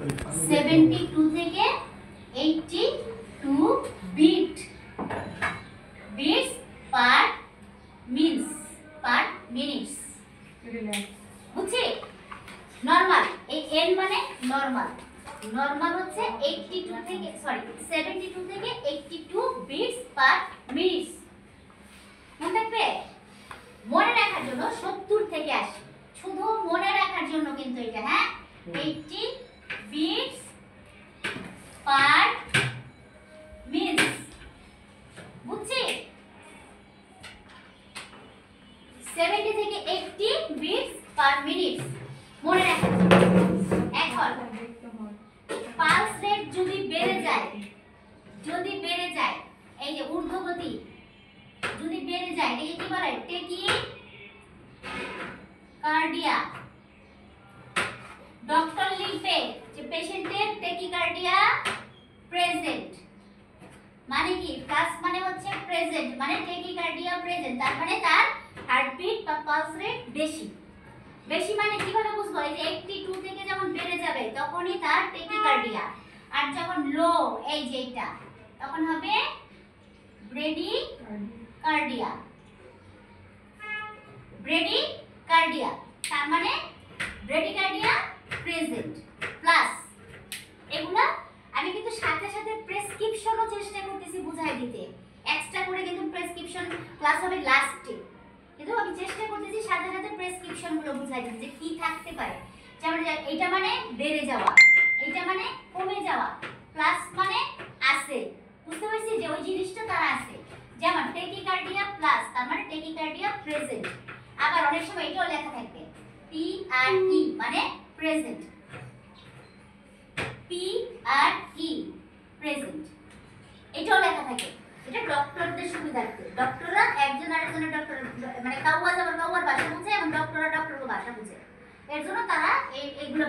72 থেকে 82 bit bits পার minutes বুঝছি normal এই n মানে নরমাল হচ্ছে 82 থেকে 72 থেকে 82 বিটস পার মিনিটস মনে থাকবে মনে রাখার জন্য 70 থেকে 80 শুধু মনে রাখার জন্য কিন্তু এটা হ্যাঁ 80 বিটস পার মিনিটস বুঝছি 70 থেকে 80 বিটস পার মিনিটস মনে রাখার জন্য এখন পালস রেট যদি বেড়ে যায় এই যে ঊর্ধ্বগতি যদি বেড়ে যায় এটাকে কি বলে টেকি কার্ডিয়া ডক্টর লিখবে যে পেশেন্টের টেকিকার্ডিয়া প্রেজেন্ট মানে কি প্লাস মানে হচ্ছে প্রেজেন্ট মানে টেকিকার্ডিয়া প্রেজেন্ট তার মানে তার হার্টবিট বা পালস রেট বেশি মানে কিভাবে বুঝবো এই যে 82 থেকে যখন বেড়ে যাবে তখনই তার টেকিকার্ডিয়া আর যখন লো এই যে এটা তখন হবে ব্রেডিকার্ডিয়া তার মানে ব্রেডিকার্ডিয়া প্রেজেন্ট প্লাস এগুলা আমি কিন্তু সাথে সাথে প্রেসক্রিপশনও চেষ্টা করতেছি বুঝাই দিতে এক্সট্রা করে কিন্তু প্রেসক্রিপশন ক্লাস হবে লাস্টে কিন্তু আমি চেষ্টা করতেছি সাথে সাথে প্রেসক্রিপশন গুলো বুঝাই দিতে যে কি থাকতে পারে যেমন এটা মানে বেড়ে যাওয়া এটা মানে কমে যাওয়া প্লাস মানে আছে বুঝতে পারছি যে ওই জিনিসটা তার আছে যেমন টেকিকার্ডিয়া প্লাস তার মানে টেকিকার্ডিয়া প্রেজেন্ট আবার অনেক সময় এটাও লেখা থাকবে পি আর ই মানে প্রেজেন্ট পি আর ই প্রেজেন্ট এটাও লেখা থাকে এটা ডক্টরদের সুবিধার্থে ডক্টররা একজন আরেকজনের ডক্টর মানে কাউয়া যাবার কাউয়ার ভাষা বুঝে এবং ডক্টররা ডক্টরের ভাষা বুঝে এর জন্য তারা এইগুলো